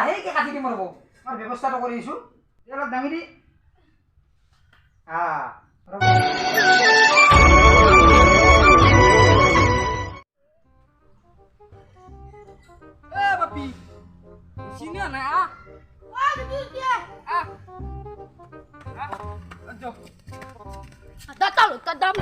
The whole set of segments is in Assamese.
লাহেকে কাটি দিম ৰ'ব মই ব্যৱস্থাটো কৰি আছোঁ অলপ দাঙি দি ৰ'ব Papi, sini anak Jom. Datang, kadam.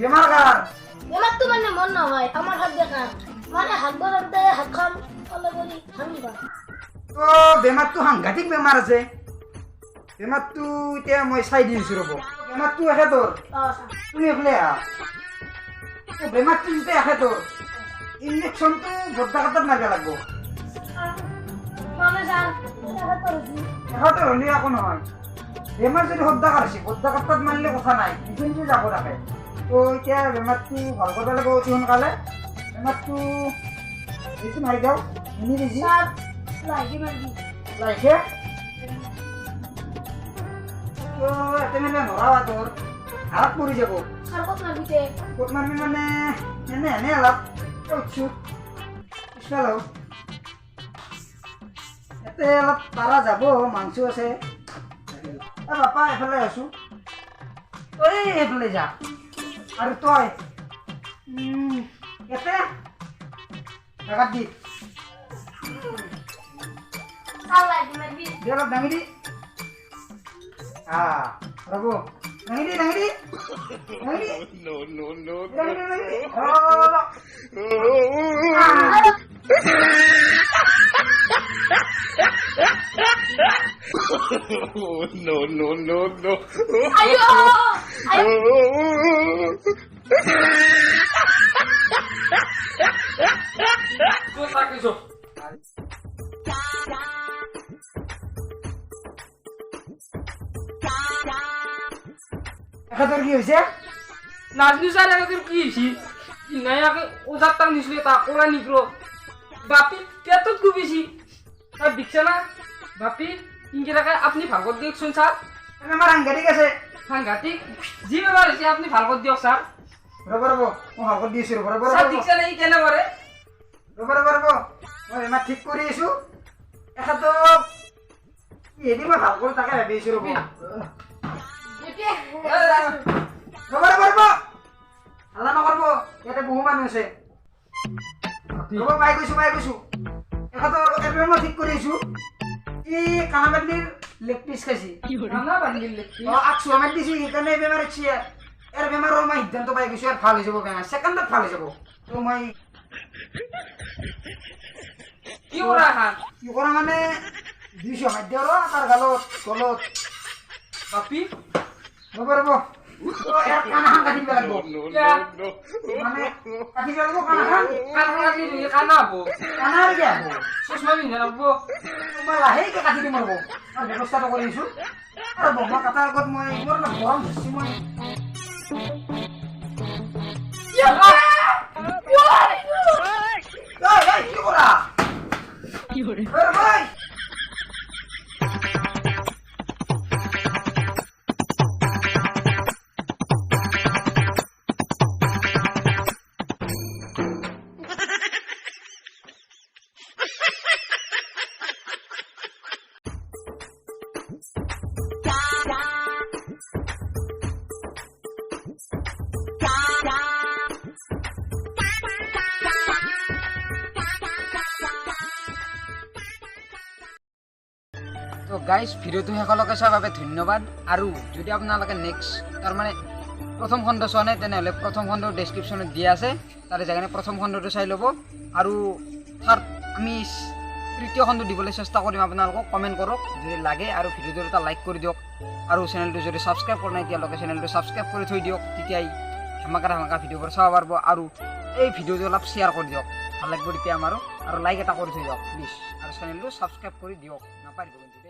বেমাৰ বেমাৰটো মানে মন নহয় আমাৰ হাত দেখা মানে হাত বজাওঁতে হাতখন অলপ কৰি ভাঙিবা বেমাৰটো সাংঘাতিক বেমাৰ আছে বেমাৰটো এতিয়া মই চাই দি আছোঁ ৰ'ব বেমাৰটো এখেতৰ তুমি এইফালে বেমাৰটো যেতিয়া এখেতৰ ইনজেকশ্যনটো বদ্দা কাটাত মাৰিব লাগিব এখেতৰ হ'লে একো নহয় বেমাৰ যদি বদ্দা কাটিছে বদ্দা কাটাত মাৰিলে কথা নাই নিজে যাব থাকে তো এতিয়া বেমাৰটো ভাল কৰিব লাগিব অতি সোনকালে বেমাৰটো বেছি মাৰি দিওঁ মিনি বেছি লাইকে তেনেহ'লে নৰাবা তোৰ হাত পৰি যাব ক'ত মাৰিবি মানে এনে অলপ উঠছোঁ পিছফালে ইয়াতে অলপ পাৰা যাব মাংস আছে বাপা এফালে আছোঁ তই এইফালে যা আৰু তই ইয়াতে জেগাত দি অলপ দাঙি দি ৰ'ব দাঙি দি No. Ayo. Tuh sakit so. এখেতৰ কি হৈছে নাজনি স্যার এর কি হইছি ইনায়াকে ওজার টাং দিছিল তা ওরা নিকলো বাপি পেটত গুবিছি তাই বিকছে না বাপি ইনকেটাকে আপনি ভাগত দিয়ক শুন স্যার বেমাৰ সাংঘাতিক আছে সাংঘাতিক জি বেমাৰ হয়েছে আপনি ভাগত দিয়ক স্যাৰ ৰ'ব মই ভাগত দি আছোঁ ৰ'ব স্যাৰ ঠিকছে না ই কেনে কৰে ৰ'ব মই বেমাৰ ঠিক কৰি আছোঁ এখেতক এদি মই ভাল কৰোঁ তাকে ভাবি আছোঁ ৰ'ব ৰ'ব হাল্লা নকৰিব ইয়াতে বহু মানুহ আছে ৰ'ব পাই গৈছোঁ এখেতৰ এবাৰ মই ঠিক কৰি আছোঁ ই কানাবাদলিৰ লেগ পিচ খাইছি না বান্দিল লেখি আকচু আমাৰ দিছি সেইকাৰণে বেমাৰ হৈছে ইয়াৰ বেমাৰৰ মই সিদ্ধান্ত পাই গৈছোঁ ইয়াৰ ভাল হৈ যাব বেমাৰ ছেকেণ্ডত ভাল হৈ যাব তো মই কি ওৰা হাত কি কৰা মানে 200 মাধ্য তাৰ গালত গলত বাপি ৰ'ব ইয়াৰ কাণখন কাটিব লাগিব মানে কাটিব লাগিব কাণখন কানা দিলি কানা হবো কাণাৰ কি হ'ব চশমা পিন্ধে ৰাখবো মই লাহেকে কাটি দিম ৰ'ব মই ব্যৱস্থাটো কৰি আছোঁ আৰু বোমা কটাৰ আগত মই মোৰ অলপ গৰম ধৰিছোঁ মই কি কৰা তো গাইজ ভিডিঅ'টো শেষলৈকে চোৱাৰ বাবে ধন্যবাদ আৰু যদি আপোনালোকে নেক্সট তাৰমানে প্ৰথম খণ্ড চোৱা নাই তেনেহ'লে প্ৰথম খণ্ড ডেছক্ৰিপশ্যনত দিয়া আছে তাতে যাই প্ৰথম খণ্ডটো চাই ল'ব আৰু থাৰ্ড আমি তৃতীয় খণ্ড দিবলৈ চেষ্টা কৰিম আপোনালোকক কমেণ্ট কৰক যদি লাগে আৰু ভিডিঅ'টো এটা লাইক কৰি দিয়ক আৰু চেনেলটো যদি ছাবস্ক্ৰাইব কৰা নাই এতিয়ালৈকে চেনেলটো ছাবস্ক্ৰাইব কৰি থৈ দিয়ক তেতিয়াই ধামাকা ভিডিঅ'বোৰ চাব পাৰিব আৰু এই ভিডিঅ'টো অলপ শ্বেয়াৰ কৰি দিয়ক ভাল লাগিব তেতিয়া আমাৰো আৰু লাইক এটা কৰি থৈ দিয়ক প্লিজ আৰু চেনেলটো ছাবস্ক্ৰাইব কৰি দিয়ক নাপাৰিব কিন্তু